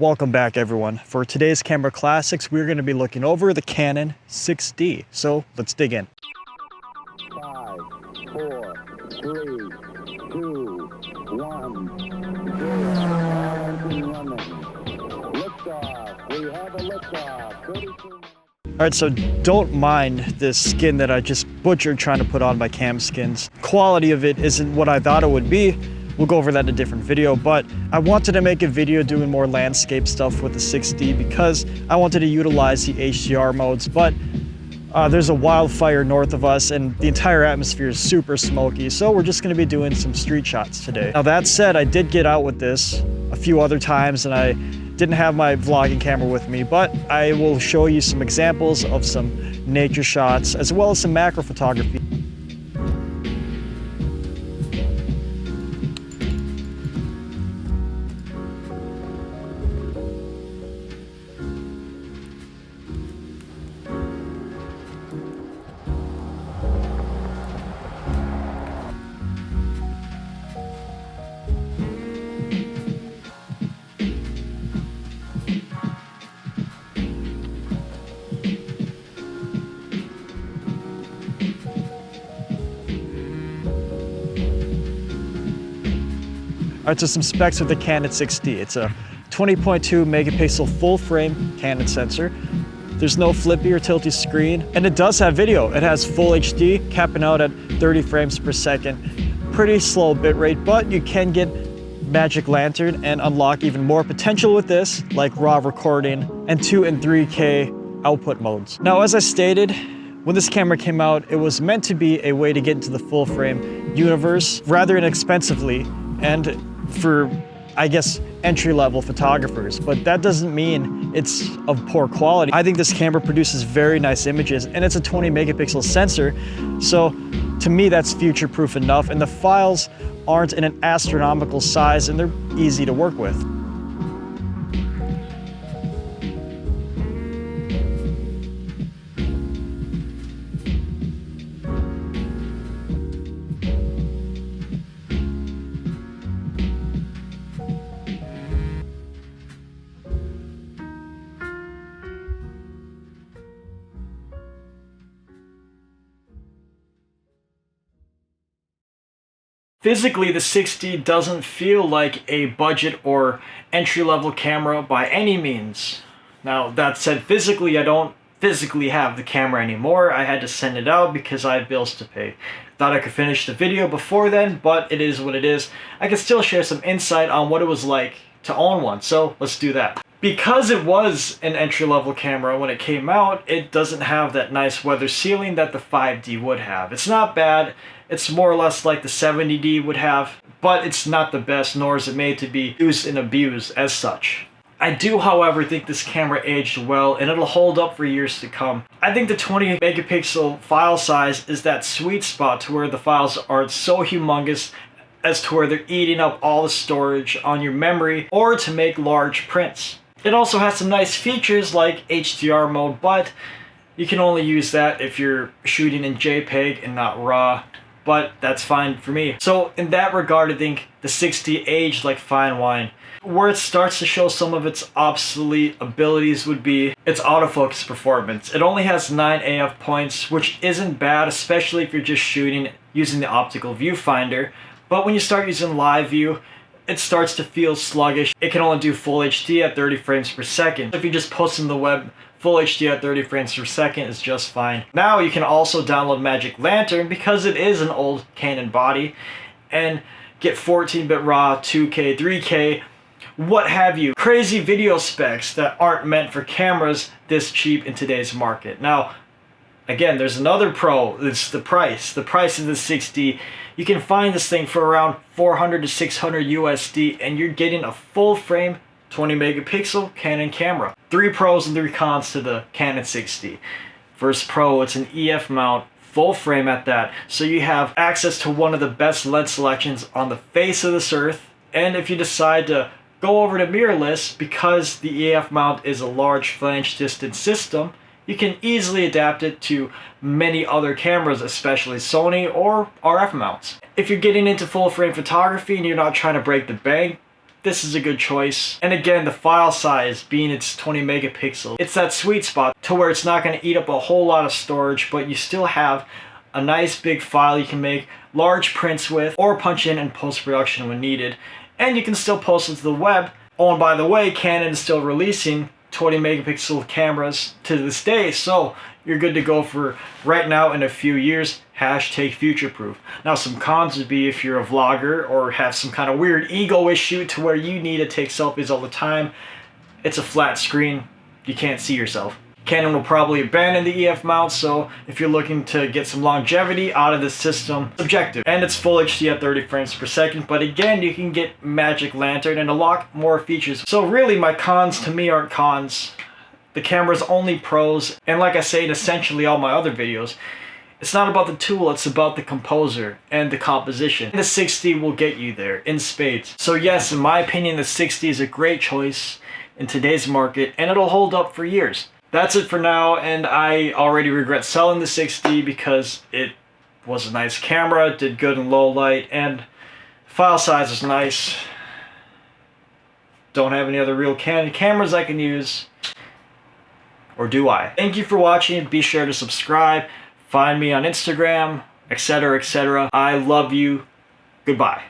Welcome back everyone. For today's camera classics, we're going to be looking over the Canon 6D. So let's dig in. 5, 4, 3, 2, 1, 0. Liftoff. We have a liftoff. 32 Alright, so don't mind this skin that I just butchered trying to put on my cam skins. Quality of it isn't what I thought it would be. We'll go over that in a different video, but I wanted to make a video doing more landscape stuff with the 6D because I wanted to utilize the HDR modes, but there's a wildfire north of us and the entire atmosphere is super smoky, so we're just going to be doing some street shots today. Now that said, I did get out with this a few other times and I didn't have my vlogging camera with me, but I will show you some examples of some nature shots as well as some macro photography. Alright, so some specs of the Canon 6D. It's a 20.2 megapixel full frame Canon sensor. There's no flippy or tilty screen, and it does have video. It has full HD, capping out at 30 frames per second. Pretty slow bitrate, but you can get Magic Lantern and unlock even more potential with this, like raw recording and 2 and 3K output modes. Now, as I stated, when this camera came out, it was meant to be a way to get into the full frame universe rather inexpensively and for, I guess, entry-level photographers, but that doesn't mean it's of poor quality. I think this camera produces very nice images and it's a 20 megapixel sensor, so to me that's future-proof enough, and the files aren't in an astronomical size and they're easy to work with. Physically, the 6D doesn't feel like a budget or entry-level camera by any means. Now, that said, physically, I don't physically have the camera anymore. I had to send it out because I have bills to pay. Thought I could finish the video before then, but it is what it is. I can still share some insight on what it was like to own one, so let's do that. Because it was an entry-level camera when it came out, it doesn't have that nice weather sealing that the 5D would have. It's not bad. It's more or less like the 70D would have, but it's not the best, nor is it made to be used and abused as such. I do, however, think this camera aged well and it'll hold up for years to come. I think the 20 megapixel file size is that sweet spot to where the files aren't so humongous as to where they're eating up all the storage on your memory or to make large prints. It also has some nice features like HDR mode, but you can only use that if you're shooting in JPEG and not RAW. But that's fine for me. So in that regard, I think the 6D aged like fine wine. Where it starts to show some of its obsolete abilities would be its autofocus performance. It only has 9 AF points, which isn't bad, especially if you're just shooting using the optical viewfinder. But when you start using live view, it starts to feel sluggish. It can only do full HD at 30 frames per second. If you just post on the web, full HD at 30 frames per second is just fine. Now you can also download Magic Lantern because it is an old Canon body and get 14-bit RAW, 2K, 3K, what have you. Crazy video specs that aren't meant for cameras this cheap in today's market. Now, again, there's another pro. It's the price. The price of the 6D. You can find this thing for around 400 to 600 USD and you're getting a full frame 20 megapixel Canon camera. 3 pros and 3 cons to the Canon 6D. First pro, it's an EF mount, full frame at that, so you have access to one of the best lens selections on the face of this earth. And if you decide to go over to mirrorless, because the EF mount is a large flange distance system, you can easily adapt it to many other cameras, especially Sony or RF mounts. If you're getting into full frame photography and you're not trying to break the bank, this is a good choice. And again, the file size being its 20 megapixel, it's that sweet spot to where it's not going to eat up a whole lot of storage, but you still have a nice big file you can make large prints with or punch in post-production when needed. And you can still post it to the web. Oh, and by the way, Canon is still releasing 20 megapixel cameras to this day, so you're good to go for right now and a few years. Hashtag future proof. Now, some cons would be if you're a vlogger or have some kind of weird ego issue to where you need to take selfies all the time. It's a flat screen, you can't see yourself. Canon will probably abandon the EF mount, so if you're looking to get some longevity out of the system, subjective. And it's full HD at 30 frames per second, but again, you can get Magic Lantern and a lot more features. So really, my cons to me aren't cons. The camera's only pros, and like I say in essentially all my other videos, it's not about the tool, it's about the composer and the composition. The 60 will get you there in spades. So yes, in my opinion, the 60 is a great choice in today's market, and it'll hold up for years. That's it for now, and I already regret selling the 60 because it was a nice camera, did good in low light, and file size is nice. Don't have any other real Canon cameras I can use. Or do I? Thank you for watching. Be sure to subscribe. Find me on Instagram, etc., etc. I love you. Goodbye.